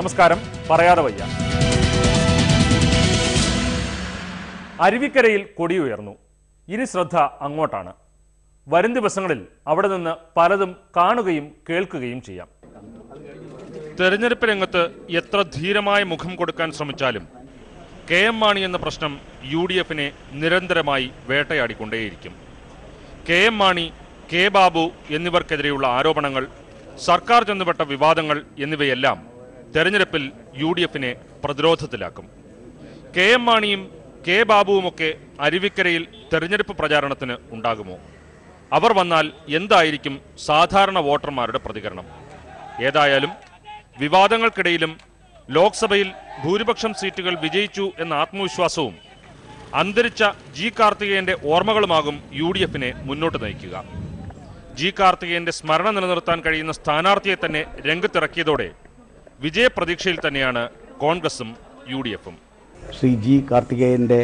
നമസ്കാരം. പറയാതെ വയ്യ. അരുവിക്കരയിൽ കൊടിയുയർന്നു. ഇനി ശ്രദ്ധ അങ്ങോട്ടാണ്. വരും ദിവസങ്ങളിൽ അവിടെ നിന്ന് പലതും കാണുകയും കേൾക്കുകയും ചെയ്യാം. തെരഞ്ഞെടുപ്പ് രംഗത്ത് എത്ര ധീരമായ മുഖം കൊടുക്കാൻ ശ്രമിച്ചാലും KM മാണി എന്ന പ്രശ്നം UDF-നെ നിരന്തരമായി വേട്ടയാടിക്കൊണ്ടേയിരിക്കും. KM മാണി, K ബാബു എന്നിവർക്കെതിരെയുള്ള ആരോപണങ്ങൾ, സർക്കാർ ചെന്നുപെട്ട വിവാദങ്ങൾ എന്നിവയെല്ലാം തെരഞ്ഞെടുപ്പിൽ UDF-നെ പ്രതിരോധത്തിലാക്കും. KM മാണിയും K ബാബുവുമൊക്കെ അരുവിക്കരയിൽ തെരഞ്ഞെടുപ്പ് പ്രചാരണത്തിന് ഉണ്ടാകുമോ? അവർ വന്നാൽ എന്തായിരിക്കും സാധാരണ വോട്ടർമാരുടെ പ്രതികരണം? ഏതായാലും വിവാദങ്ങൾക്കിടയിലും ലോക്സഭയിൽ ഭൂരിപക്ഷം സീറ്റുകൾ വിജയിച്ചു എന്ന ആത്മവിശ്വാസവും അന്തരിച്ച G കാർത്തികേയന്റെ ഓർമ്മകളുമാകും UDF-നെ മുന്നോട്ട് നയിക്കുക. G കാർത്തികേയന്റെ സ്മരണ നിലനിർത്താൻ കഴിയുന്ന സ്ഥാനാർത്ഥിയെ തന്നെ രംഗത്തിറക്കിയതോടെ വിജയപ്രതീക്ഷയിൽ തന്നെയാണ് കോൺഗ്രസും UDF-ഉം. ശ്രീ G കാർത്തികേയന്റെ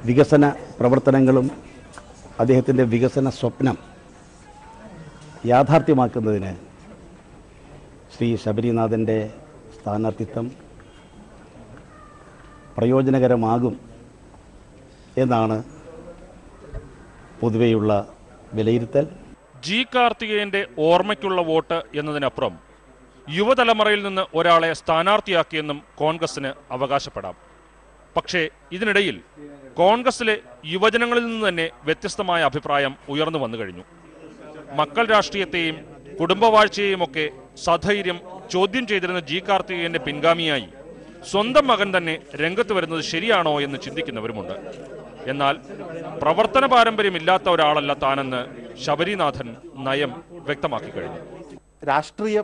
വികസന പ്രവർത്തനങ്ങളും അദ്ദേഹത്തിൻ്റെ വികസന സ്വപ്നം യാഥാർത്ഥ്യമാക്കുന്നതിന് ശ്രീ ശബരിനാഥൻ്റെ സ്ഥാനാർത്ഥിത്വം പ്രയോജനകരമാകും എന്നാണ് പൊതുവെയുള്ള വിലയിരുത്തൽ. G കാർത്തികേയന്റെ ഓർമ്മയ്ക്കുള്ള വോട്ട് എന്നതിനപ്പുറം യുവതലമുറയിൽ നിന്ന് ഒരാളെ സ്ഥാനാർത്ഥിയാക്കിയെന്നും കോൺഗ്രസിന് അവകാശപ്പെടാം. പക്ഷേ ഇതിനിടയിൽ കോൺഗ്രസിലെ യുവജനങ്ങളിൽ നിന്ന് തന്നെ വ്യത്യസ്തമായ അഭിപ്രായം ഉയർന്നു വന്നു കഴിഞ്ഞു. മക്കൾ രാഷ്ട്രീയത്തെയും കുടുംബവാഴ്ചയെയും ഒക്കെ സധൈര്യം ചോദ്യം ചെയ്തിരുന്ന G കാർത്തികേയന്റെ പിൻഗാമിയായി സ്വന്തം മകൻ തന്നെ രംഗത്ത് വരുന്നത് ശരിയാണോ എന്ന് ചിന്തിക്കുന്നവരുമുണ്ട്. എന്നാൽ പ്രവർത്തന പാരമ്പര്യമില്ലാത്ത ഒരാളല്ല താനെന്ന് ശബരിനാഥൻ നയം വ്യക്തമാക്കി കഴിഞ്ഞു. രാഷ്ട്രീയ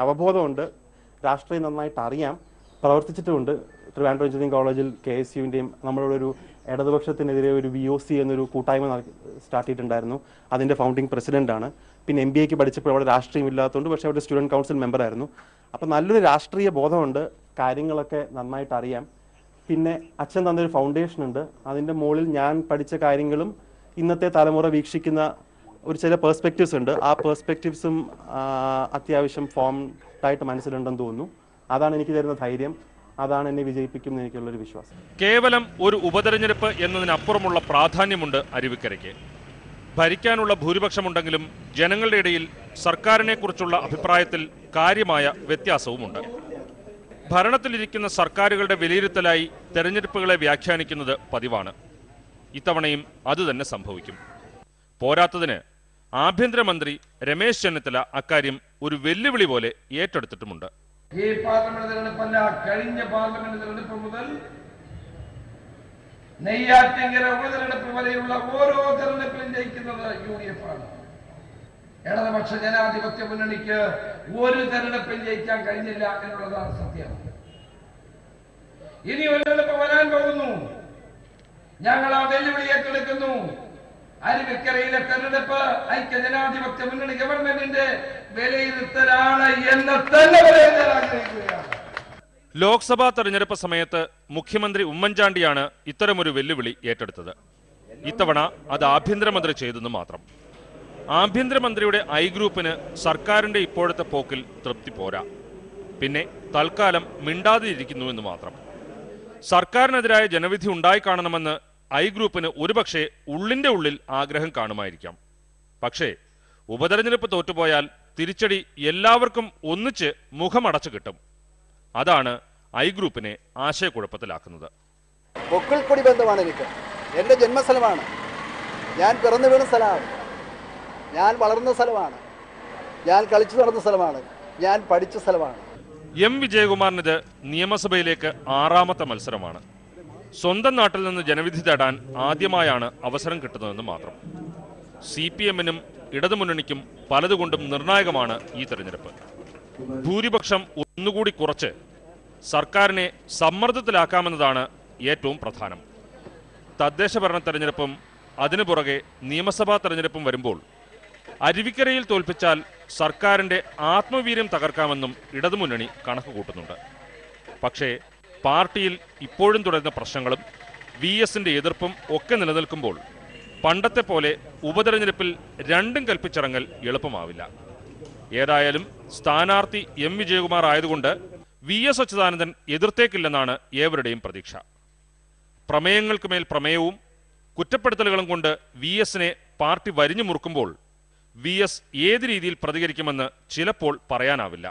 അവബോധമുണ്ട്, രാഷ്ട്രീയം നന്നായിട്ട് അറിയാം, പ്രവർത്തിച്ചിട്ടുമുണ്ട്. ട്രിവാൻഡ്രം എഞ്ചിനീയറിംഗ് കോളേജിൽ KSUവിൻ്റെയും നമ്മളോടൊരു ഇടതുപക്ഷത്തിനെതിരെ ഒരു VOC എന്നൊരു കൂട്ടായ്മ സ്റ്റാർട്ട് ചെയ്തിട്ടുണ്ടായിരുന്നു. അതിൻ്റെ ഫൗണ്ടിങ് പ്രസിഡൻ്റാണ്. പിന്നെ MBAക്ക് പഠിച്ചപ്പോൾ അവിടെ രാഷ്ട്രീയം ഇല്ലാത്തതുകൊണ്ട് പക്ഷേ അവിടെ സ്റ്റുഡൻറ്റ് കൗൺസിൽ മെമ്പറായിരുന്നു. അപ്പോൾ നല്ലൊരു രാഷ്ട്രീയ ബോധമുണ്ട്, കാര്യങ്ങളൊക്കെ നന്നായിട്ട് അറിയാം. പിന്നെ അച്ഛൻ തന്നൊരു ഫൗണ്ടേഷൻ ഉണ്ട്. അതിൻ്റെ മുകളിൽ ഞാൻ പഠിച്ച കാര്യങ്ങളും ഇന്നത്തെ തലമുറ വീക്ഷിക്കുന്ന ഒരു ചില പേഴ്സ്പെക്റ്റീവ്സ് ഉണ്ട്. ആ പേഴ്സ്പെക്റ്റീവ്സും അത്യാവശ്യം ഫോംഡായിട്ട് മനസ്സിലുണ്ടെന്ന് തോന്നുന്നു. അതാണ് എനിക്ക് തരുന്ന ധൈര്യം, അതാണ് എന്നെ വിജയിപ്പിക്കും എനിക്കുള്ളൊരു വിശ്വാസം. കേവലം ഒരു ഉപതെരഞ്ഞെടുപ്പ് എന്നതിനപ്പുറമുള്ള പ്രാധാന്യമുണ്ട് അരുവിക്കരയ്ക്ക്. ഭരിക്കാനുള്ള ഭൂരിപക്ഷമുണ്ടെങ്കിലും ജനങ്ങളുടെ ഇടയിൽ സർക്കാരിനെ കുറിച്ചുള്ള അഭിപ്രായത്തിൽ കാര്യമായ വ്യത്യാസവുമുണ്ട്. ഭരണത്തിലിരിക്കുന്ന സർക്കാരുകളുടെ വിലയിരുത്തലായി തെരഞ്ഞെടുപ്പുകളെ വ്യാഖ്യാനിക്കുന്നത് പതിവാണ്. ഇത്തവണയും അതുതന്നെ സംഭവിക്കും. പോരാത്തതിന് ആഭ്യന്തരമന്ത്രി രമേശ് ചെന്നിത്തല അക്കാര്യം ഒരു വെല്ലുവിളി പോലെ ഏറ്റെടുത്തിട്ടുമുണ്ട്. ഈ പാർലമെന്റ് തെരഞ്ഞെടുപ്പല്ല, കഴിഞ്ഞ പാർലമെന്റ് തെരഞ്ഞെടുപ്പ് മുതൽ നെയ്യാറ്റിങ്കര ഉപതെരഞ്ഞെടുപ്പ് വരെയുള്ള ഓരോ തെരഞ്ഞെടുപ്പിലും ജയിക്കുന്നത് UDF ആണ്. ഇടതുപക്ഷ ജനാധിപത്യ മുന്നണിക്ക് ഒരു തെരഞ്ഞെടുപ്പിൽ ജയിക്കാൻ കഴിഞ്ഞില്ല എന്നുള്ളതാണ് സത്യം. ഇനി ഒരു തെരഞ്ഞെടുപ്പ് വരാൻ പോകുന്നു. ഞങ്ങൾ ആ വെല്ലുവിളി ഏറ്റെടുക്കുന്നു. അരുവിക്കരയിലെ തെരഞ്ഞെടുപ്പ് ഐക്യജനാധിപത്യ മുന്നണി ഗവൺമെന്റിന്റെ വിലയിരുത്തലാണ് എന്ന് തന്നെ പറയാൻ ആഗ്രഹിക്കുകയാണ്. ലോക്സഭാ തെരഞ്ഞെടുപ്പ് സമയത്ത് മുഖ്യമന്ത്രി ഉമ്മൻചാണ്ടിയാണ് ഇത്തരമൊരു വെല്ലുവിളി ഏറ്റെടുത്തത്. ഇത്തവണ അത് ആഭ്യന്തരമന്ത്രി ചെയ്തെന്ന് മാത്രം. ആഭ്യന്തരമന്ത്രിയുടെ ഗ്രൂപ്പിന് സർക്കാരിന്റെ ഇപ്പോഴത്തെ പോക്കിൽ തൃപ്തി പോരാ. പിന്നെ തൽക്കാലം മിണ്ടാതിരിക്കുന്നു എന്ന് മാത്രം. സർക്കാരിനെതിരായ ജനവിധി ഉണ്ടായി കാണണമെന്ന് ഗ്രൂപ്പിന് ഒരുപക്ഷെ ഉള്ളിന്റെ ഉള്ളിൽ ആഗ്രഹം കാണുമായിരിക്കാം. പക്ഷേ ഉപതെരഞ്ഞെടുപ്പ് തോറ്റുപോയാൽ തിരിച്ചടി എല്ലാവർക്കും ഒന്നിച്ച് മുഖമടച്ചു കിട്ടും. അതാണ് ഗ്രൂപ്പിനെ ആശയക്കുഴപ്പത്തിലാക്കുന്നത്. പൊക്കിൾക്കൊടി ബന്ധമാണ് എനിക്ക്. എൻ്റെ ജന്മസ്ഥലമാണ്, ഞാൻ പിറന്നു വീണ സ്ഥലമാണ്, ഞാൻ വളർന്ന സ്ഥലമാണ്, ഞാൻ കളിച്ചു നടന്ന സ്ഥലമാണ്, ഞാൻ പഠിച്ച സ്ഥലമാണ്. M വിജയകുമാറിനിത് നിയമസഭയിലേക്ക് 6ാമത്തെ മത്സരമാണ്. സ്വന്തം നാട്ടിൽ നിന്ന് ജനവിധി തേടാൻ ആദ്യമായാണ് അവസരം കിട്ടുന്നതെന്ന് മാത്രം. CPM-നും ഇടതുമുന്നണിക്കും പലതുകൊണ്ടും നിർണായകമാണ് ഈ തെരഞ്ഞെടുപ്പ്. ഭൂരിപക്ഷം ഒന്നുകൂടി കുറച്ച് സർക്കാരിനെ സമ്മർദ്ദത്തിലാക്കാമെന്നതാണ് ഏറ്റവും പ്രധാനം. തദ്ദേശ ഭരണ തെരഞ്ഞെടുപ്പും അതിനു പുറകെ നിയമസഭാ തെരഞ്ഞെടുപ്പും വരുമ്പോൾ അരുവിക്കരയിൽ തോൽപ്പിച്ചാൽ സർക്കാരിന്റെ ആത്മവീര്യം തകർക്കാമെന്നും ഇടതുമുന്നണി കണക്ക് കൂട്ടുന്നുണ്ട്. പക്ഷേ പാർട്ടിയിൽ ഇപ്പോഴും തുടരുന്ന പ്രശ്നങ്ങളും VS-ന്റെ എതിർപ്പും ഒക്കെ നിലനിൽക്കുമ്പോൾ പണ്ടത്തെ പോലെ ഉപതെരഞ്ഞെടുപ്പിൽ രണ്ടും കൽപ്പിച്ചിറങ്ങൽ എളുപ്പമാവില്ല. ഏതായാലും സ്ഥാനാർത്ഥി എം വിജയകുമാർ ആയതുകൊണ്ട് VS അച്യുതാനന്ദൻ എതിർത്തേക്കില്ലെന്നാണ് ഏവരുടെയും പ്രതീക്ഷ. പ്രമേയങ്ങൾക്ക് മേൽ പ്രമേയവും കുറ്റപ്പെടുത്തലുകളും കൊണ്ട് VSനെ പാർട്ടി വരിഞ്ഞു മുറുക്കുമ്പോൾ VS ഏത് രീതിയിൽ പ്രതികരിക്കുമെന്ന് ചിലപ്പോൾ പറയാനാവില്ല.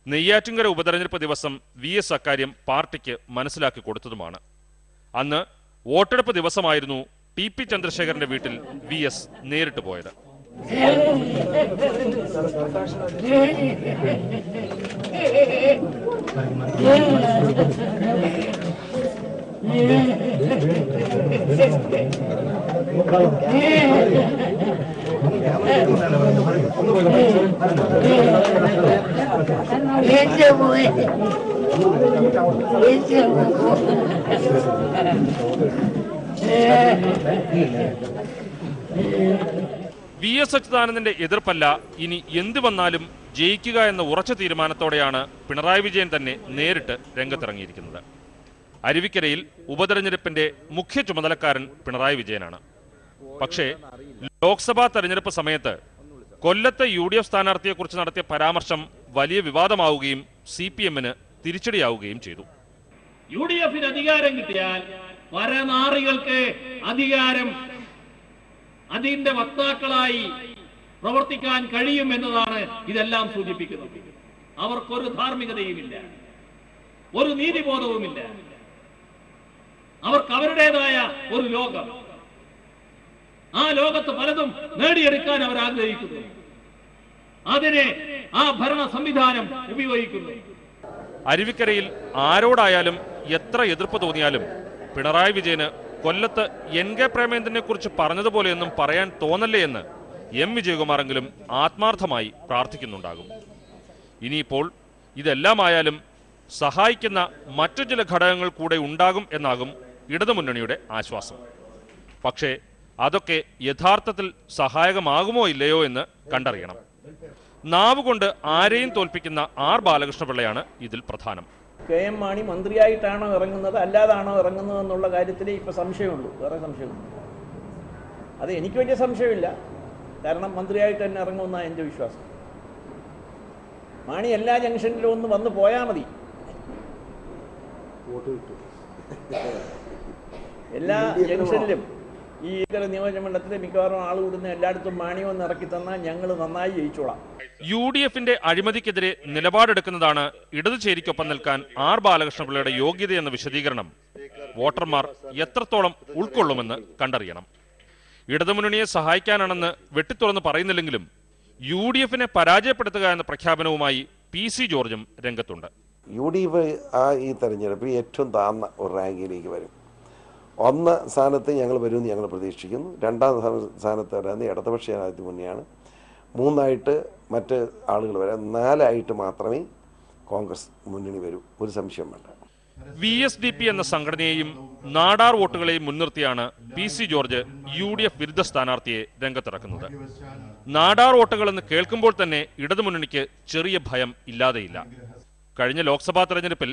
നെയ്യാറ്റിൻകര ഉപതെരഞ്ഞെടുപ്പ് ദിവസം VS അക്കാര്യം പാർട്ടിക്ക് മനസ്സിലാക്കി കൊടുത്തതുമാണ്. അന്ന് വോട്ടെടുപ്പ് ദിവസമായിരുന്നു TP ചന്ദ്രശേഖരന്റെ വീട്ടിൽ VS നേരിട്ട് പോയത്. VS അച്യുതാനന്ദന്റെ എതിർപ്പല്ല, ഇനി എന്തു വന്നാലും ജയിക്കുക എന്ന ഉറച്ച തീരുമാനത്തോടെയാണ് പിണറായി വിജയൻ തന്നെ നേരിട്ട് രംഗത്തിറങ്ങിയിരിക്കുന്നത്. അരുവിക്കരയിൽ ഉപതെരഞ്ഞെടുപ്പിന്റെ മുഖ്യ ചുമതലക്കാരൻ പിണറായി വിജയനാണ്. പക്ഷേ ലോക്സഭാ തെരഞ്ഞെടുപ്പ് സമയത്ത് കൊല്ലത്തെ UDF സ്ഥാനാർത്ഥിയെക്കുറിച്ച് നടത്തിയ പരാമർശം വലിയ വിവാദമാവുകയും CPM-ന് തിരിച്ചടിയാവുകയും ചെയ്തു. UDF-ന് അധികാരം കിട്ടിയാൽ പരനാറികൾക്ക് അധികാരം അതിന്റെ വക്താക്കളായി പ്രവർത്തിക്കാൻ കഴിയും എന്നതാണ് ഇതെല്ലാം സൂചിപ്പിക്കുന്നത്. അവർക്കൊരു ധാർമ്മികതയുമില്ല, ഒരു നീതിബോധവുമില്ല. അവർക്ക് അവരുടേതായ ഒരു ലോകം, ആ ലോകത്ത് പലതും നേടിയെടുക്കാൻ അവർ ആഗ്രഹിക്കുന്നു. അതിനെ ആ ഭരണ സംവിധാനം ഉപയോഗിക്കുന്നു. അരുവിക്കരയിൽ ആരോടായാലും എത്ര എതിർപ്പ് തോന്നിയാലും പിണറായി വിജയന് കൊല്ലത്ത് NK പ്രേമേന്ദ്രനെ കുറിച്ച് പറഞ്ഞതുപോലെയൊന്നും പറയാൻ തോന്നല്ലേ എന്ന് M വിജയകുമാറെങ്കിലും ആത്മാർത്ഥമായി പ്രാർത്ഥിക്കുന്നുണ്ടാകും. ഇനിയിപ്പോൾ ഇതെല്ലാമായാലും സഹായിക്കുന്ന മറ്റു ചില ഘടകങ്ങൾ കൂടെ ഉണ്ടാകും എന്നാകും ഇടതുമുന്നണിയുടെ ആശ്വാസം. പക്ഷേ അതൊക്കെ യഥാർത്ഥത്തിൽ സഹായകമാകുമോ ഇല്ലയോ എന്ന് കണ്ടറിയണം. നാവുകൊണ്ട് ആരെയും തോൽപ്പിക്കുന്ന R ബാലകൃഷ്ണപിള്ളയാണ് ഇതിൽ പ്രധാനം. KM മാണി മന്ത്രിയായിട്ടാണോ ഇറങ്ങുന്നത് അല്ലാതാണോ ഇറങ്ങുന്നത് എന്നുള്ള കാര്യത്തിൽ ഇപ്പോൾ സംശയമുള്ളൂ, വേറെ സംശയമുണ്ട്. അത് എനിക്ക് വലിയ സംശയമില്ല, കാരണം മന്ത്രിയായിട്ട് തന്നെ ഇറങ്ങുമെന്നാണ് എൻ്റെ വിശ്വാസം. മാണി എല്ലാ ജംഗ്ഷനിലും ഒന്ന് വന്ന് പോയാൽ മതി. എല്ലാ ജംഗ്ഷനിലും ഈ നിയോജകമണ്ഡലത്തിലെ മിക്കവാറും ആൾ കൂടുന്ന എല്ലായിടത്തും മാണി വന്ന് ഇറക്കി തന്നാൽ ഞങ്ങൾ നന്നായി ജയിച്ചോളാം. UDF-ന്റെ അഴിമതിക്കെതിരെ നിലപാടെടുക്കുന്നതാണ് ഇടതുചേരിക്കൊപ്പം നിൽക്കാൻ R ബാലകൃഷ്ണപിള്ളയുടെ യോഗ്യതയെന്ന വിശദീകരണം വോട്ടർമാർ എത്രത്തോളം ഉൾക്കൊള്ളുമെന്ന് കണ്ടറിയണം. ഇടതുമുന്നണിയെ സഹായിക്കാനാണെന്ന് വെട്ടിത്തുറന്ന് പറയുന്നില്ലെങ്കിലും UDF-നെ പരാജയപ്പെടുത്തുക എന്ന പ്രഖ്യാപനവുമായി PC ജോർജും രംഗത്തുണ്ട്. UDF ഈ തെരഞ്ഞെടുപ്പിൽ ഏറ്റവും താഴ്ന്ന ഒരു റാങ്കിലേക്ക് വരും. 1 സ്ഥാനത്ത് ഞങ്ങൾ വരുമെന്ന് ഞങ്ങൾ പ്രതീക്ഷിക്കുന്നു. 2ാം സ്ഥാനത്ത് വരാൻ ഇടതുപക്ഷ ജനാധിപത്യ മുന്നണിയാണ്. 3 മറ്റ് ആളുകൾ വരാം. 4 മാത്രമേ കോൺഗ്രസ് മുന്നണി വരൂ, ഒരു സംശയം വേണ്ട. VSDP എന്ന സംഘടനയെയും നാടാർ വോട്ടുകളെയും മുൻനിർത്തിയാണ് PC ജോർജ് UDF വിരുദ്ധ സ്ഥാനാർത്ഥിയെ രംഗത്തിറക്കുന്നത്. നാടാർ വോട്ടുകൾ എന്ന് കേൾക്കുമ്പോൾ തന്നെ ഇടതുമുന്നണിക്ക് ചെറിയ ഭയം ഇല്ലാതെയില്ല. കഴിഞ്ഞ ലോക്സഭാ തെരഞ്ഞെടുപ്പിൽ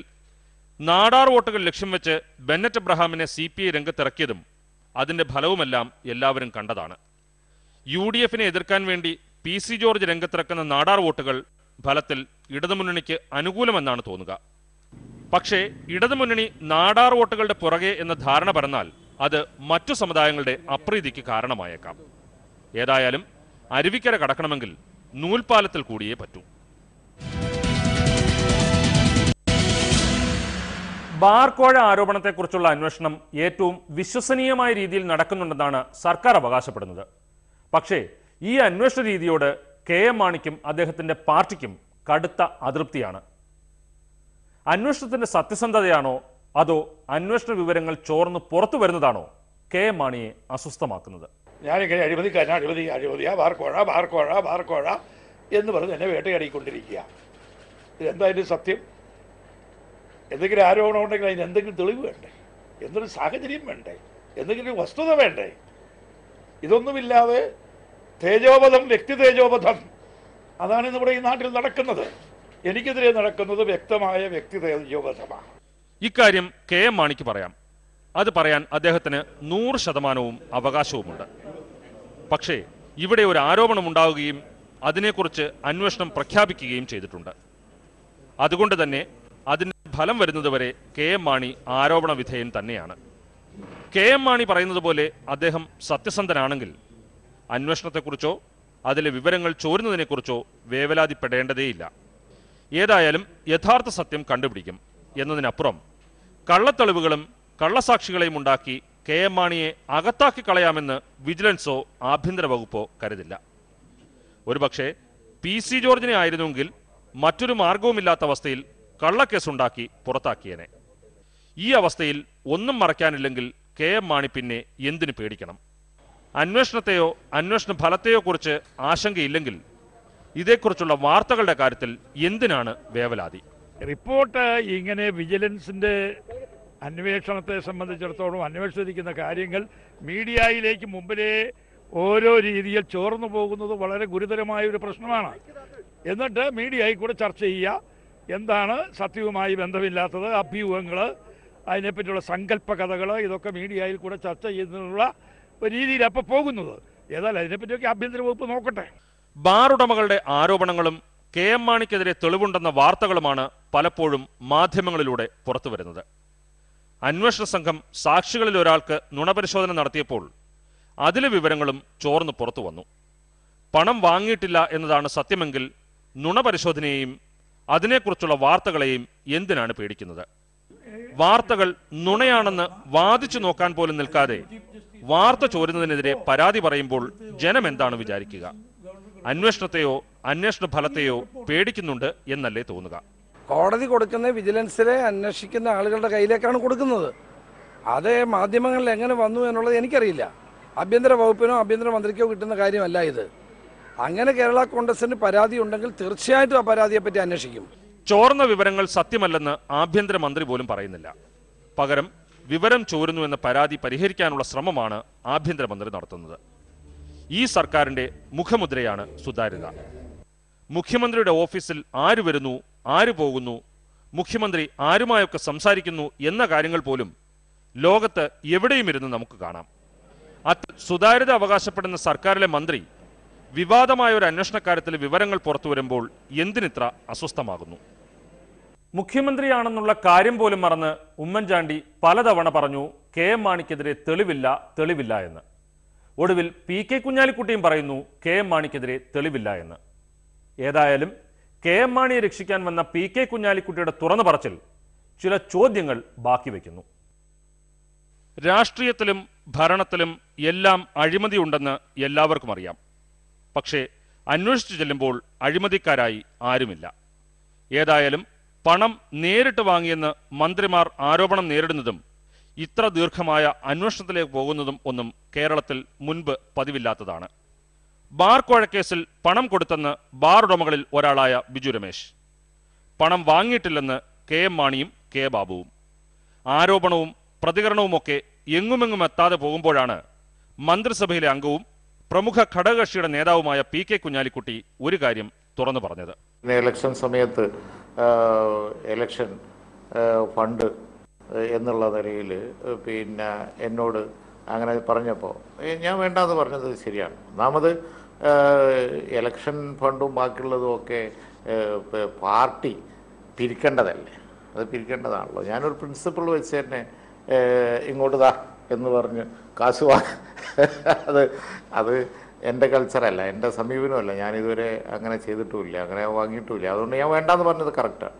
നാടാർ വോട്ടുകൾ ലക്ഷ്യം വെച്ച് ബെന്നറ്റ് എബ്രഹാമിനെ CPI രംഗത്തിറക്കിയതും അതിന്റെ ഫലവുമെല്ലാം എല്ലാവരും കണ്ടതാണ്. UDF-നെ എതിർക്കാൻ വേണ്ടി PC ജോർജ് രംഗത്തിറക്കുന്ന നാടാർ വോട്ടുകൾ ഫലത്തിൽ ഇടതുമുന്നണിക്ക് അനുകൂലമെന്നാണ് തോന്നുക. പക്ഷേ ഇടതുമുന്നണി നാടാർ വോട്ടുകളുടെ പുറകെ എന്ന ധാരണ പറഞ്ഞാൽ അത് മറ്റു സമുദായങ്ങളുടെ അപ്രീതിക്ക് കാരണമായേക്കാം. ഏതായാലും അരുവിക്കര കടക്കണമെങ്കിൽ നൂൽപാലത്തിൽ കൂടിയേ പറ്റൂ. ബാർക്കോഴ ആരോപണത്തെക്കുറിച്ചുള്ള അന്വേഷണം ഏറ്റവും വിശ്വസനീയമായ രീതിയിൽ നടക്കുന്നുണ്ടെന്നാണ് സർക്കാർ അവകാശപ്പെടുന്നത്. പക്ഷേ ഈ അന്വേഷണ രീതിയോട് KM മാണിക്കും അദ്ദേഹത്തിന്റെ പാർട്ടിക്കും കടുത്ത അതൃപ്തിയാണ്. അന്വേഷണത്തിന്റെ സത്യസന്ധതയാണോ അതോ അന്വേഷണ വിവരങ്ങൾ ചോർന്ന് പുറത്തു വരുന്നതാണോ KM മാണിയെ അസ്വസ്ഥമാക്കുന്നത്? ഞാനിങ്ങനെ അഴിമതിയാ ബാർക്കോഴ എന്ന് പറഞ്ഞ് എന്നെ വേട്ടയാടിക്കൊണ്ടിരിക്കുക. ഇതെന്തായാലും സത്യം? എന്തെങ്കിലും ആരോപണം ഉണ്ടെങ്കിൽ അതിന് എന്തെങ്കിലും തെളിവ് വേണ്ടേ? എന്തൊരു സാഹചര്യം വേണ്ടേ? എന്തെങ്കിലും വസ്തുത വേണ്ടേ? ഇതൊന്നുമില്ലാതെ തേജോവധം, വ്യക്തി തേജോവധം, അതാണ് നമ്മുടെ ഈ നാട്ടിൽ നടക്കുന്നത്. എനിക്കെതിരെ നടക്കുന്നത് വ്യക്തമായ വ്യക്തി തേജോവധമാണ്. ഇക്കാര്യം KM മാണിക്ക് പറയാം. അത് പറയാൻ അദ്ദേഹത്തിന് 100% അവകാശവുമുണ്ട്. പക്ഷേ ഇവിടെ ഒരു ആരോപണം ഉണ്ടാവുകയും അതിനെക്കുറിച്ച് അന്വേഷണം പ്രഖ്യാപിക്കുകയും ചെയ്തിട്ടുണ്ട്. അതുകൊണ്ട് തന്നെ അതിന് ഫലം വരുന്നതുവരെ കെ എം മാണി ആരോപണ വിധേയൻ തന്നെയാണ്. കെ എം മാണി പറയുന്നത് പോലെ അദ്ദേഹം സത്യസന്ധനാണെങ്കിൽ അന്വേഷണത്തെക്കുറിച്ചോ അതിലെ വിവരങ്ങൾ ചോരുന്നതിനെക്കുറിച്ചോ വേവലാതിപ്പെടേണ്ടതേയില്ല. ഏതായാലും യഥാർത്ഥ സത്യം കണ്ടുപിടിക്കും എന്നതിനപ്പുറം കള്ളത്തെളിവുകളും കള്ളസാക്ഷികളെയും ഉണ്ടാക്കി കെ എം മാണിയെ അകത്താക്കി കളയാമെന്ന് വിജിലൻസോ ആഭ്യന്തര വകുപ്പോ കരുതില്ല. ഒരുപക്ഷെ പി സി ജോർജിനെ ആയിരുന്നുവെങ്കിൽ മറ്റൊരു മാർഗവുമില്ലാത്ത അവസ്ഥയിൽ കള്ളക്കേസുണ്ടാക്കി പുറത്താക്കിയേനെ. ഈ അവസ്ഥയിൽ ഒന്നും മറയ്ക്കാനില്ലെങ്കിൽ കെ എം മാണി പിന്നെ എന്തിനു പേടിക്കണം? അന്വേഷണത്തെയോ അന്വേഷണ ഫലത്തെയോ കുറിച്ച് ആശങ്കയില്ലെങ്കിൽ ഇതേക്കുറിച്ചുള്ള വാർത്തകളുടെ കാര്യത്തിൽ എന്തിനാണ് വേവലാതി? റിപ്പോർട്ട് ഇങ്ങനെ വിജിലൻസിൻ്റെ അന്വേഷണത്തെ സംബന്ധിച്ചിടത്തോളം അന്വേഷിച്ചിരിക്കുന്ന കാര്യങ്ങൾ മീഡിയയിലേക്ക് മുമ്പിലേ ഓരോ രീതിയിൽ ചോർന്നു പോകുന്നത് വളരെ ഗുരുതരമായ ഒരു പ്രശ്നമാണ്. എന്നിട്ട് മീഡിയയിൽ കൂടെ ചർച്ച ചെയ്യുക, എന്താണ് സത്യവുമായി ബന്ധമില്ലാത്തത്, അഭ്യൂഹങ്ങൾ, അതിനെപ്പറ്റിയുള്ള സങ്കല്പ കഥകൾ, ഇതൊക്കെ മീഡിയയിൽ കൂടെ ചർച്ച ചെയ്യുന്നതിനുള്ള ഒരു രീതിയിൽ അപ്പോൾ പോകുന്നത്. ഏതായാലും അതിനെപ്പറ്റിയൊക്കെ ആഭ്യന്തര വകുപ്പ് നോക്കട്ടെ. ബാർ ഉടമകളുടെ ആരോപണങ്ങളും കെ എം മാണിക്കെതിരെ തെളിവുണ്ടെന്ന വാർത്തകളുമാണ് പലപ്പോഴും മാധ്യമങ്ങളിലൂടെ പുറത്തുവരുന്നത്. അന്വേഷണ സംഘം സാക്ഷികളിൽ ഒരാൾക്ക് നുണപരിശോധന നടത്തിയപ്പോൾ അതിലെ വിവരങ്ങളും ചോർന്നു പുറത്തു വന്നു. പണം വാങ്ങിയിട്ടില്ല എന്നതാണ് സത്യമെങ്കിൽ നുണപരിശോധനയെയും അതിനെക്കുറിച്ചുള്ള വാർത്തകളെയും എന്തിനാണ് പേടിക്കുന്നത്? വാർത്തകൾ നുണയാണെന്ന് വാദിച്ചു നോക്കാൻ പോലും നിൽക്കാതെ വാർത്ത ചോരുന്നതിനെതിരെ പരാതി പറയുമ്പോൾ ജനം എന്താണ് വിചാരിക്കുക? അന്വേഷണത്തെയോ അന്വേഷണ ഫലത്തെയോ പേടിക്കുന്നുണ്ട് എന്നല്ലേ തോന്നുക? കോടതി കൊടുക്കുന്ന വിജിലൻസിലെ അന്വേഷിക്കുന്ന ആളുകളുടെ കയ്യിലേക്കാണ് കൊടുക്കുന്നത്. അത് മാധ്യമങ്ങളിൽ എങ്ങനെ വന്നു എന്നുള്ളത് എനിക്കറിയില്ല. ആഭ്യന്തര വകുപ്പിനോ ആഭ്യന്തരമന്ത്രിക്കോ കിട്ടുന്ന കാര്യമല്ല ഇത്. അങ്ങനെ കേരള കോൺഗ്രസിന് പരാതി ഉണ്ടെങ്കിൽ തീർച്ചയായിട്ടും ആ പരാതിയെപ്പറ്റി അന്വേഷിക്കും. ചോർന്ന വിവരങ്ങൾ സത്യമല്ലെന്ന് ആഭ്യന്തരമന്ത്രി പോലും പറയുന്നില്ല. പകരം വിവരം ചോരുന്നു എന്ന പരാതി പരിഹരിക്കാനുള്ള ശ്രമമാണ് ആഭ്യന്തരമന്ത്രി നടത്തുന്നത്. ഈ സർക്കാരിന്റെ മുഖമുദ്രയാണ് സുതാര്യത. മുഖ്യമന്ത്രിയുടെ ഓഫീസിൽ ആര് വരുന്നു, ആര് പോകുന്നു, മുഖ്യമന്ത്രി ആരുമായൊക്കെ സംസാരിക്കുന്നു എന്ന കാര്യങ്ങൾ പോലും ലോകത്ത് എവിടെയും ഇരുന്ന് നമുക്ക് കാണാം. സുതാര്യത അവകാശപ്പെടുന്ന സർക്കാരിലെ മന്ത്രി വിവാദമായ ഒരു അന്വേഷണക്കാര്യത്തിൽ വിവരങ്ങൾ പുറത്തു വരുമ്പോൾ എന്തിനിത്ര അസ്വസ്ഥമാകുന്നു? മുഖ്യമന്ത്രിയാണെന്നുള്ള കാര്യം പോലും മറന്ന് ഉമ്മൻചാണ്ടി പലതവണ പറഞ്ഞു കെ എം മാണിക്കെതിരെ തെളിവില്ല എന്ന്. ഒടുവിൽ പി കെ കുഞ്ഞാലിക്കുട്ടിയും പറയുന്നു കെ എം മാണിക്കെതിരെ തെളിവില്ല എന്ന്. ഏതായാലും കെ എം മാണിയെ രക്ഷിക്കാൻ വന്ന പി കെ കുഞ്ഞാലിക്കുട്ടിയുടെ തുറന്നു പറച്ചിൽ ചില ചോദ്യങ്ങൾ ബാക്കി വയ്ക്കുന്നു. രാഷ്ട്രീയത്തിലും ഭരണത്തിലും എല്ലാം അഴിമതിയുണ്ടെന്ന് എല്ലാവർക്കും അറിയാം. പക്ഷേ അന്വേഷിച്ചു ചെല്ലുമ്പോൾ അഴിമതിക്കാരായി ആരുമില്ല. ഏതായാലും പണം നേരിട്ട് വാങ്ങിയെന്ന് മന്ത്രിമാർ ആരോപണം നേരിടുന്നതും ഇത്ര ദീർഘമായ അന്വേഷണത്തിലേക്ക് പോകുന്നതും ഒന്നും കേരളത്തിൽ മുൻപ് പതിവില്ലാത്തതാണ്. ബാർ കോഴക്കേസിൽ പണം കൊടുത്തെന്ന് ബാർ ഉടമകളിൽ ഒരാളായ ബിജു രമേശ്, പണം വാങ്ങിയിട്ടില്ലെന്ന് കെ എം മാണിയും കെ ബാബുവും. ആരോപണവും പ്രതികരണവുമൊക്കെ എങ്ങുമെങ്ങും എത്താതെ പോകുമ്പോഴാണ് മന്ത്രിസഭയിലെ അംഗവും പ്രമുഖ ഘടകകക്ഷിയുടെ നേതാവുമായ പി കെ കുഞ്ഞാലിക്കുട്ടി ഒരു കാര്യം തുറന്നു പറഞ്ഞത്. ഇലക്ഷൻ സമയത്ത് ഇലക്ഷൻ ഫണ്ട് എന്നുള്ള നിലയിൽ എന്നോട് അങ്ങനെ പറഞ്ഞപ്പോൾ ഞാൻ വേണ്ടാന്ന് പറഞ്ഞത് ശരിയാണ്. ഒന്നാമത് ഇലക്ഷൻ ഫണ്ടും ബാക്കിയുള്ളതും ഒക്കെ പാർട്ടി പിരിക്കേണ്ടതല്ലേ, അത് പിരിക്കേണ്ടതാണല്ലോ. ഞാനൊരു പ്രിൻസിപ്പിൾ വെച്ച് തന്നെ ഇങ്ങോട്ട് താ എന്ന് പറഞ്ഞ് കാശ് അത് എൻ്റെ കൾച്ചറല്ല, എൻ്റെ സമീപനമല്ല. ഞാനിതുവരെ അങ്ങനെ ചെയ്തിട്ടുമില്ല, അങ്ങനെ വാങ്ങിയിട്ടുമില്ല. അതുകൊണ്ട് ഞാൻ വേണ്ടാന്ന് പറഞ്ഞത് കറക്റ്റാണ്.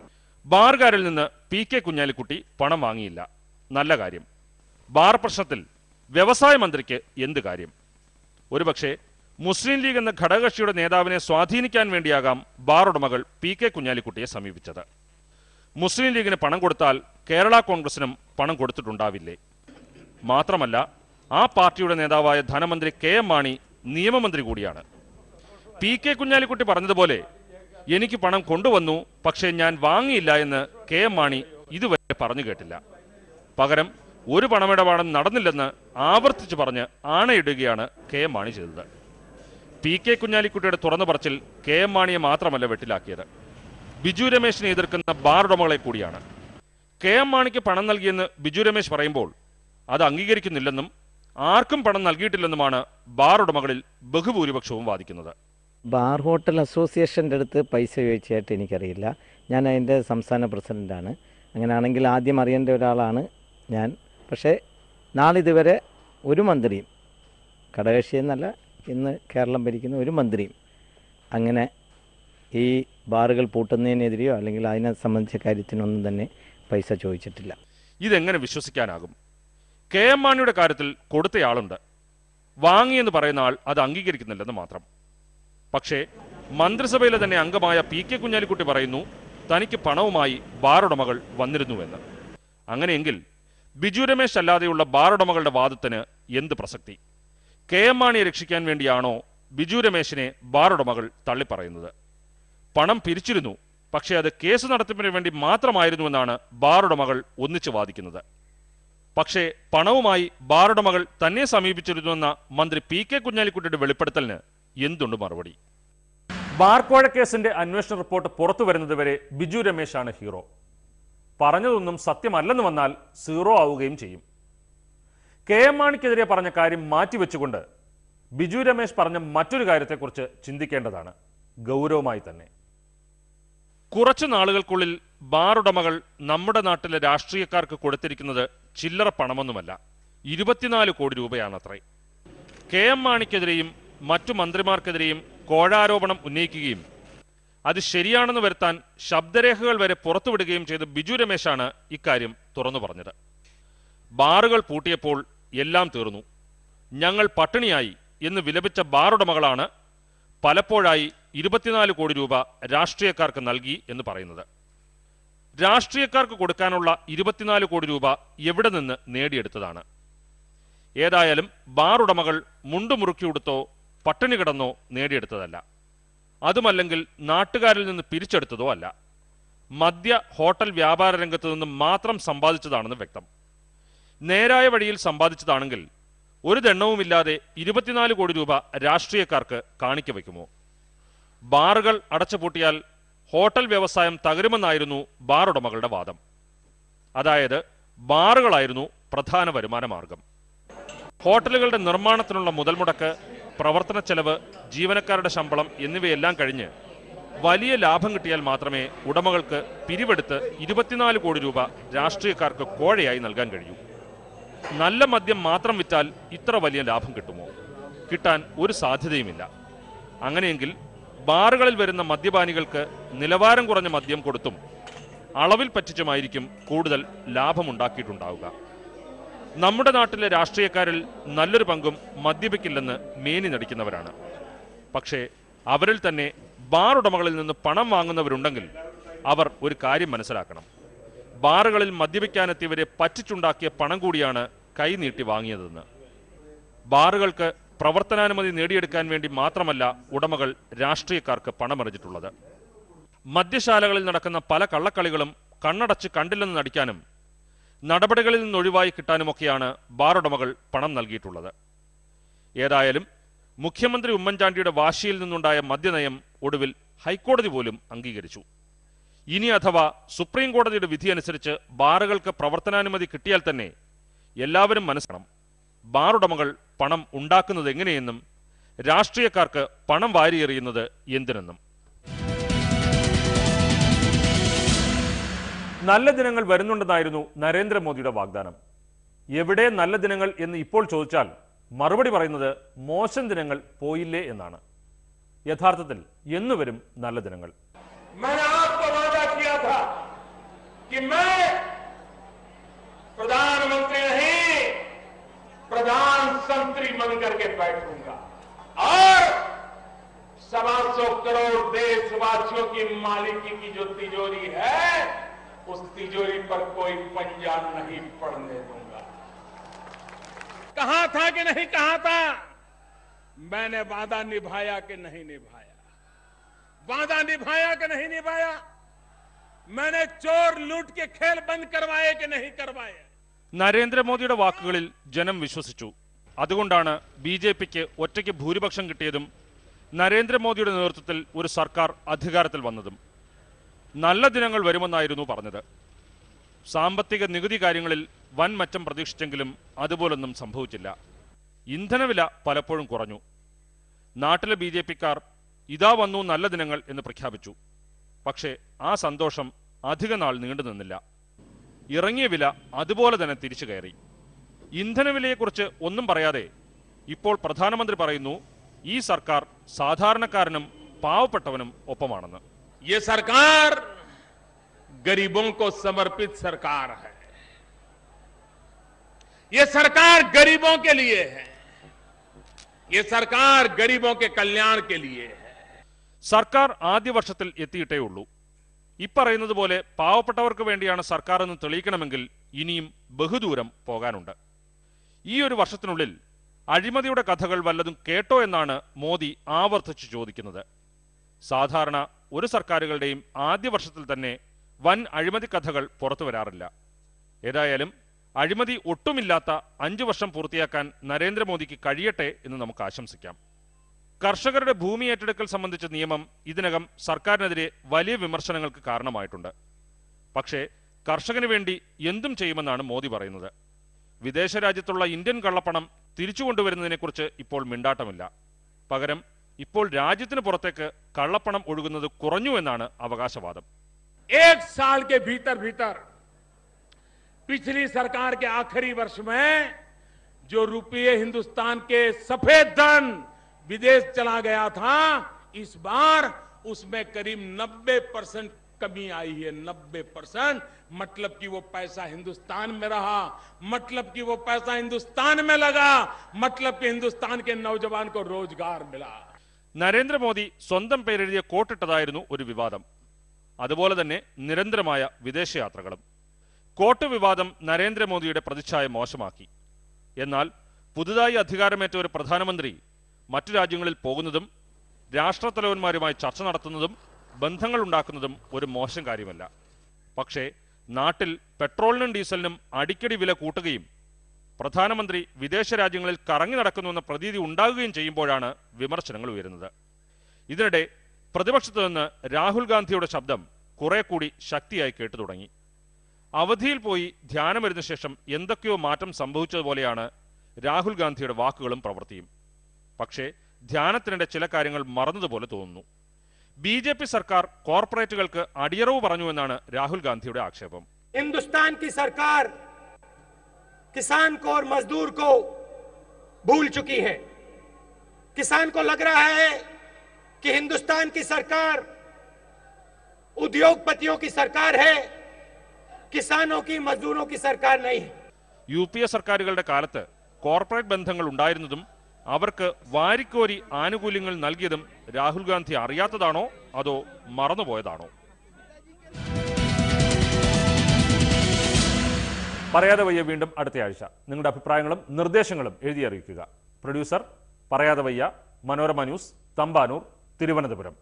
ബാർകാരിൽ നിന്ന് പി കെ കുഞ്ഞാലിക്കുട്ടി പണം വാങ്ങിയില്ല, നല്ല കാര്യം. ബാർ പ്രശ്നത്തിൽ വ്യവസായ മന്ത്രിക്ക് എന്ത് കാര്യം? ഒരുപക്ഷെ മുസ്ലിം ലീഗ് എന്ന ഘടകകക്ഷിയുടെ നേതാവിനെ സ്വാധീനിക്കാൻ വേണ്ടിയാകാം ബാർ ഉടമകൾ പി കെ കുഞ്ഞാലിക്കുട്ടിയെ സമീപിച്ചത്. മുസ്ലിം ലീഗിന് പണം കൊടുത്താൽ കേരള കോൺഗ്രസിനും പണം കൊടുത്തിട്ടുണ്ടാവില്ലേ? മാത്രമല്ല ആ പാർട്ടിയുടെ നേതാവായ ധനമന്ത്രി കെ എം മാണി നിയമമന്ത്രി കൂടിയാണ്. പി കെ കുഞ്ഞാലിക്കുട്ടി പറഞ്ഞതുപോലെ എനിക്ക് പണം കൊണ്ടുവന്നു, പക്ഷേ ഞാൻ വാങ്ങിയില്ല എന്ന് കെ എം മാണി ഇതുവരെ പറഞ്ഞു കേട്ടില്ല. പകരം ഒരു പണമിടപാടും നടന്നില്ലെന്ന് ആവർത്തിച്ച് പറഞ്ഞ് ആണയിടുകയാണ് കെ എം മാണി ചെയ്തത്. പി കെ കുഞ്ഞാലിക്കുട്ടിയുടെ തുറന്നു പറച്ചിൽ കെ എം മാണിയെ മാത്രമല്ല വെട്ടിലാക്കിയത്, ബിജു രമേശിനെ എതിർക്കുന്ന ബാർ ഉടമകളെ കൂടിയാണ്. കെ എം മാണിക്ക് പണം നൽകിയെന്ന് ബിജു രമേശ് പറയുമ്പോൾ അത് അംഗീകരിക്കുന്നില്ലെന്നും ആർക്കും പണം നൽകിയിട്ടില്ലെന്നുമാണ് ബാർ ഉടമകളിൽ ബഹുഭൂരിപക്ഷവും വാദിക്കുന്നത്. ബാർ ഹോട്ടൽ അസോസിയേഷൻ്റെ അടുത്ത് പൈസ ചോദിച്ചതായിട്ട് എനിക്കറിയില്ല. ഞാൻ അതിൻ്റെ സംസ്ഥാന പ്രസിഡൻ്റാണ്. അങ്ങനെയാണെങ്കിൽ ആദ്യം അറിയേണ്ട ഒരാളാണ് ഞാൻ. പക്ഷേ നാളിതുവരെ ഒരു മന്ത്രിയും, ഘടകകക്ഷി എന്നല്ല, ഇന്ന് കേരളം ഭരിക്കുന്ന ഒരു മന്ത്രിയും അങ്ങനെ ഈ ബാറുകൾ പൂട്ടുന്നതിനെതിരെയോ അല്ലെങ്കിൽ അതിനെ സംബന്ധിച്ച കാര്യത്തിനൊന്നും തന്നെ പൈസ ചോദിച്ചിട്ടില്ല. ഇതെങ്ങനെ വിശ്വസിക്കാനാകും? കെ എം മാണിയുടെ കാര്യത്തിൽ കൊടുത്തയാളുണ്ട്, വാങ്ങിയെന്ന് പറയുന്ന ആൾ അത് അംഗീകരിക്കുന്നില്ലെന്ന് മാത്രം. പക്ഷേ മന്ത്രിസഭയിലെ തന്നെ അംഗമായ പി കെ കുഞ്ഞാലിക്കുട്ടി പറയുന്നു തനിക്ക് പണവുമായി ബാറുടമകൾ വന്നിരുന്നുവെന്ന്. അങ്ങനെയെങ്കിൽ ബിജു രമേശ് അല്ലാതെയുള്ള ബാറുടമകളുടെ വാദത്തിന് എന്ത് പ്രസക്തി? കെ എം മാണിയെ രക്ഷിക്കാൻ വേണ്ടിയാണോ ബിജു രമേശിനെ ബാറുടമകൾ തള്ളിപ്പറയുന്നത്? പണം പിരിച്ചിരുന്നു, പക്ഷേ അത് കേസ് നടത്തിപ്പിന് വേണ്ടി മാത്രമായിരുന്നുവെന്നാണ് ബാറുടമകൾ ഒന്നിച്ചു വാദിക്കുന്നത്. പക്ഷേ പണവുമായി ബാറുടമകൾ തന്നെ സമീപിച്ചിരുന്നുവെന്ന മന്ത്രി പി കെ കുഞ്ഞാലിക്കുട്ടിയുടെ വെളിപ്പെടുത്തലിന് എന്തുണ്ട് മറുപടി? ബാർക്കോഴ കേസിന്റെ അന്വേഷണ റിപ്പോർട്ട് പുറത്തു വരുന്നതുവരെ ബിജു രമേശാണ് ഹീറോ. പറഞ്ഞതൊന്നും സത്യമല്ലെന്ന് വന്നാൽ സീറോ ആവുകയും ചെയ്യും. കെ എം മാണിക്കെതിരെ പറഞ്ഞ കാര്യം മാറ്റിവെച്ചുകൊണ്ട് ബിജു രമേശ് പറഞ്ഞ മറ്റൊരു കാര്യത്തെക്കുറിച്ച് ചിന്തിക്കേണ്ടതാണ്, ഗൗരവമായി തന്നെ. കുറച്ചു നാളുകൾക്കുള്ളിൽ ബാറുടമകൾ നമ്മുടെ നാട്ടിലെ രാഷ്ട്രീയക്കാർക്ക് കൊടുത്തിരിക്കുന്നത് ചില്ലറ പണമൊന്നുമല്ല, 24 കോടി രൂപയാണത്രേ. കെ എം മാണിക്കെതിരെയും മറ്റു മന്ത്രിമാർക്കെതിരെയും കോഴാരോപണം ഉന്നയിക്കുകയും അത് ശരിയാണെന്ന് വരുത്താൻ ശബ്ദരേഖകൾ വരെ പുറത്തുവിടുകയും ചെയ്ത ബിജു രമേശാണ് ഇക്കാര്യം തുറന്നു പറഞ്ഞത്. ബാറുകൾ പൂട്ടിയപ്പോൾ എല്ലാം തീർന്നു, ഞങ്ങൾ പട്ടിണിയായി എന്ന് വിലപിച്ച ബാറുടമകളാണ് പലപ്പോഴായി 24 കോടി രൂപ രാഷ്ട്രീയക്കാർക്ക് നൽകി എന്ന് പറയുന്നത്. രാഷ്ട്രീയക്കാർക്ക് കൊടുക്കാനുള്ള 24 കോടി രൂപ എവിടെ നിന്ന് നേടിയെടുത്തതാണ്? ഏതായാലും ബാറുടമകൾ മുണ്ടുമുറുക്കി ഉടുത്തോ പട്ടിണി കിടന്നോ നേടിയെടുത്തതല്ല, അതുമല്ലെങ്കിൽ നാട്ടുകാരിൽ നിന്ന് പിരിച്ചെടുത്തതോ അല്ല. മദ്യ ഹോട്ടൽ വ്യാപാര രംഗത്ത് നിന്ന് മാത്രം സമ്പാദിച്ചതാണെന്ന് വ്യക്തം. നേരായ വഴിയിൽ സമ്പാദിച്ചതാണെങ്കിൽ ഒരു ദണ്ണവുമില്ലാതെ 24 കോടി രൂപ രാഷ്ട്രീയക്കാർക്ക് കാണിക്ക വയ്ക്കുമോ? ബാറുകൾ അടച്ചുപൂട്ടിയാൽ ഹോട്ടൽ വ്യവസായം തകരുമെന്നായിരുന്നു ബാറുടമകളുടെ വാദം. അതായത് ബാറുകളായിരുന്നു പ്രധാന വരുമാന മാർഗം. ഹോട്ടലുകളുടെ നിർമ്മാണത്തിനുള്ള മുതൽ മുടക്ക്, പ്രവർത്തന ചെലവ്, ജീവനക്കാരുടെ ശമ്പളം എന്നിവയെല്ലാം കഴിഞ്ഞ് വലിയ ലാഭം കിട്ടിയാൽ മാത്രമേ ഉടമകൾക്ക് പിരിവെടുത്ത് 24 കോടി രൂപ രാഷ്ട്രീയക്കാർക്ക് കോഴയായി നൽകാൻ കഴിയൂ. നല്ല മദ്യം മാത്രം വിറ്റാൽ ഇത്ര വലിയ ലാഭം കിട്ടുമോ? കിട്ടാൻ ഒരു സാധ്യതയുമില്ല. അങ്ങനെയെങ്കിൽ ബാറുകളിൽ വരുന്ന മദ്യപാനികൾക്ക് നിലവാരം കുറഞ്ഞ മദ്യം കൊടുത്തും അളവിൽ പറ്റിച്ചുമായിരിക്കും കൂടുതൽ ലാഭമുണ്ടാക്കിയിട്ടുണ്ടാവുക. നമ്മുടെ നാട്ടിലെ രാഷ്ട്രീയക്കാരിൽ നല്ലൊരു പങ്കും മദ്യപിക്കില്ലെന്ന് മേനി നടിക്കുന്നവരാണ്. പക്ഷേ അവരിൽ തന്നെ ബാറുടമകളിൽ നിന്ന് പണം വാങ്ങുന്നവരുണ്ടെങ്കിൽ അവർ ഒരു കാര്യം മനസ്സിലാക്കണം, ബാറുകളിൽ മദ്യപിക്കാനെത്തിയവരെ പറ്റിച്ചുണ്ടാക്കിയ പണം കൂടിയാണ് കൈനീട്ടി വാങ്ങിയതെന്ന്. ബാറുകൾക്ക് പ്രവർത്തനാനുമതി നേടിയെടുക്കാൻ വേണ്ടി മാത്രമല്ല ഉടമകൾ രാഷ്ട്രീയക്കാർക്ക് പണമെറിഞ്ഞിട്ടുള്ളത്. മദ്യശാലകളിൽ നടക്കുന്ന പല കള്ളക്കളികളും കണ്ണടച്ച് കണ്ടില്ലെന്ന് നടിക്കാനും നടപടികളിൽ നിന്ന് ഒഴിവായി കിട്ടാനുമൊക്കെയാണ് ബാറുടമകൾ പണം നൽകിയിട്ടുള്ളത്. ഏതായാലും മുഖ്യമന്ത്രി ഉമ്മൻചാണ്ടിയുടെ വാശിയിൽ നിന്നുണ്ടായ മദ്യനയം ഒടുവിൽ ഹൈക്കോടതി പോലും അംഗീകരിച്ചു. ഇനി അഥവാ സുപ്രീം കോടതിയുടെ വിധി അനുസരിച്ച് ബാറുകൾക്ക് പ്രവർത്തനാനുമതി കിട്ടിയാൽ തന്നെ എല്ലാവരും മനസ്സിലാക്കണം, ബാറുടമകൾ പണം ഉണ്ടാക്കുന്നത് എങ്ങനെയെന്നും രാഷ്ട്രീയക്കാർക്ക് പണം വാരിയെറിയുന്നത് എന്തിനെന്നും. നല്ല ദിനങ്ങൾ വരുന്നുണ്ടെന്നായിരുന്നു നരേന്ദ്രമോദിയുടെ വാഗ്ദാനം. എവിടെ നല്ല ദിനങ്ങൾ എന്ന് ഇപ്പോൾ ചോദിച്ചാൽ മറുപടി പറയുന്നത് മോശം ദിനങ്ങൾ പോയില്ലേ എന്നാണ്. യഥാർത്ഥത്തിൽ എന്നു വരും നല്ല ദിനങ്ങൾ? मैंने आपको वादा किया था कि मैं प्रधानमंत्री नहीं, प्रधानमंत्री बनकर के बैठूंगा और 125 करोड़ देशवासियों की मालिकी की जो तिजोरी है उस तिजोरी पर कोई पंजा नहीं पड़ने दूंगा। कहा था कि नहीं कहा था? मैंने वादा निभाया कि नहीं निभाया? वादा निभाया कि नहीं निभाया? मैंने चोर लूट के खेल बंद करवाए कि नहीं करवाए? നരേന്ദ്രമോദിയുടെ വാക്കുകളിൽ ജനം വിശ്വസിച്ചു. അതുകൊണ്ടാണ് ബി.ജെ.പിക്ക് ഒറ്റയ്ക്ക് ഭൂരിപക്ഷം കിട്ടിയതും നരേന്ദ്രമോദിയുടെ നേതൃത്വത്തിൽ ഒരു സർക്കാർ അധികാരത്തിൽ വന്നതും. നല്ല ദിനങ്ങൾ വരുമെന്നായിരുന്നു പറഞ്ഞത്. സാമ്പത്തിക നികുതി കാര്യങ്ങളിൽ വൻ മാറ്റം പ്രതീക്ഷിച്ചെങ്കിലും അതുപോലൊന്നും സംഭവിച്ചില്ല. ഇന്ധനവില പലപ്പോഴും കുറഞ്ഞു. നാട്ടിലെ ബി.ജെ.പിക്കാർ ഇതാ വന്നു നല്ല ദിനങ്ങൾ എന്ന് പ്രഖ്യാപിച്ചു. പക്ഷേ ആ സന്തോഷം അധിക നാൾ നീണ്ടു നിന്നില്ല. ഇറങ്ങിയ വില അതുപോലെ തന്നെ തിരിച്ചു കയറി. ഇന്ധനവിലയെക്കുറിച്ച് ഒന്നും പറയാതെ ഇപ്പോൾ പ്രധാനമന്ത്രി പറയുന്നു ഈ സർക്കാർ സാധാരണക്കാരനും പാവപ്പെട്ടവനും ഒപ്പമാണെന്ന്. ये सरकार गरीबों को समर्पित सरकार है. ये सरकार गरीबों के लिए है. ये सरकार गरीबों के कल्याण के लिए है. സർക്കാർ ആദ്യ വർഷത്തിൽ എത്തിയിട്ടേ ഉള്ളൂ. ഇപ്പറയുന്നത് പോലെ പാവപ്പെട്ടവർക്ക് വേണ്ടിയാണ് സർക്കാർ എന്ന് തെളിയിക്കണമെങ്കിൽ ഇനിയും ബഹുദൂരം പോകാനുണ്ട്. ഈ ഒരു വർഷത്തിനുള്ളിൽ അഴിമതിയുടെ കഥകൾ വല്ലതും കേട്ടോ എന്നാണ് മോദി ആവർത്തിച്ചു ചോദിക്കുന്നത്. സാധാരണ ഒരു സർക്കാരുകളുടെയും ആദ്യ വർഷത്തിൽ തന്നെ വൻ അഴിമതി കഥകൾ പുറത്തു വരാറില്ല. ഏതായാലും അഴിമതി ഒട്ടുമില്ലാത്ത 5 വർഷം പൂർത്തിയാക്കാൻ നരേന്ദ്രമോദിക്ക് കഴിയട്ടെ എന്ന് നമുക്ക് ആശംസിക്കാം. കർഷകരുടെ ഭൂമി ഏറ്റെടുക്കൽ സംബന്ധിച്ച നിയമം ഇതിനകം സർക്കാരിനെതിരെ വലിയ വിമർശനങ്ങൾക്ക് കാരണമായിട്ടുണ്ട്. പക്ഷേ കർഷകന് വേണ്ടി എന്തും ചെയ്യുമെന്നാണ് മോദി പറയുന്നത്. വിദേശ രാജ്യത്തുള്ള ഇന്ത്യൻ കള്ളപ്പണം തിരിച്ചുകൊണ്ടുവരുന്നതിനെക്കുറിച്ച് ഇപ്പോൾ മിണ്ടാട്ടമില്ല. പകരം ഇപ്പോൾ രാജ്യത്തിന് പുറത്തേക്ക് കള്ളപ്പണം ഒഴുകുന്നത് കുറഞ്ഞു എന്നാണ് അവകാശവാദം. एक साल के भीतर भीतर पिछली सरकार के आखिरी वर्ष में जो रुपये हिंदुस्तान के सफेद धन विदेश चला गया था, इस बार उसमें करीब 90% कमी आई है. 90%. मतलब कि वो पैसा हिंदुस्तान में रहा, मतलब कि वो पैसा हिंदुस्तान में लगा, मतलब कि हिंदुस्तान के नौजवान को रोजगार मिला. നരേന്ദ്രമോദി സ്വന്തം പേരെഴുതിയ കോട്ടിട്ടതായിരുന്നു ഒരു വിവാദം. അതുപോലെ തന്നെ നിരന്തരമായ വിദേശയാത്രകളും. കോട്ട് വിവാദം നരേന്ദ്രമോദിയുടെ പ്രതിച്ഛായ മോശമാക്കി. എന്നാൽ പുതുതായി അധികാരമേറ്റ ഒരു പ്രധാനമന്ത്രി മറ്റു രാജ്യങ്ങളിൽ പോകുന്നതും രാഷ്ട്രത്തലവന്മാരുമായി ചർച്ച നടത്തുന്നതും ബന്ധങ്ങൾ ഉണ്ടാക്കുന്നതും ഒരു മോശം കാര്യമല്ല. പക്ഷേ നാട്ടിൽ പെട്രോളിനും ഡീസലിനും അടിക്കടി വില കൂട്ടുകയും പ്രധാനമന്ത്രി വിദേശ രാജ്യങ്ങളിൽ കറങ്ങി നടക്കുന്നുവെന്ന പ്രതീതി ഉണ്ടാകുകയും ചെയ്യുമ്പോഴാണ് വിമർശനങ്ങൾ ഉയരുന്നത്. ഇതിനിടെ പ്രതിപക്ഷത്തു നിന്ന് രാഹുൽ ഗാന്ധിയുടെ ശബ്ദം കുറെ കൂടി ശക്തിയായി കേട്ടു തുടങ്ങി. അവധിയിൽ പോയി ധ്യാനമരുന്ന ശേഷം എന്തൊക്കെയോ മാറ്റം സംഭവിച്ചതുപോലെയാണ് രാഹുൽ ഗാന്ധിയുടെ വാക്കുകളും പ്രവൃത്തിയും. പക്ഷേ ധ്യാനത്തിനിടെ ചില കാര്യങ്ങൾ മറന്നതുപോലെ തോന്നുന്നു. BJP സർക്കാർ കോർപ്പറേറ്റുകൾക്ക് അടിയറവ് പറഞ്ഞുവെന്നാണ് രാഹുൽ ഗാന്ധിയുടെ ആക്ഷേപം. हिंदुस्तान की सरकार किसान को और मजदूर को भूल चुकी है. किसान को लग रहा है कि हिंदुस्तान की सरकार उद्योगपतियों की सरकार है, किसानों की मजदूरों की सरकार नहीं है. UPA സർക്കാരുകളുടെ കാലത്ത് കോർപ്പറേറ്റ് ബന്ധങ്ങൾ ഉണ്ടായിരുന്നതും അവർക്ക് വാരിക്കോരി ആനുകൂല്യങ്ങൾ നൽകിയതും രാഹുൽ ഗാന്ധി അറിയാത്തതാണോ അതോ മറന്നുപോയതാണോ? പറയാതെ വയ്യ വീണ്ടും അടുത്തയാഴ്ച. നിങ്ങളുടെ അഭിപ്രായങ്ങളും നിർദ്ദേശങ്ങളും എഴുതി അറിയിക്കുക. പ്രൊഡ്യൂസർ പറയാതെ വയ്യ, മനോരമ ന്യൂസ്, തമ്പാനൂർ, തിരുവനന്തപുരം.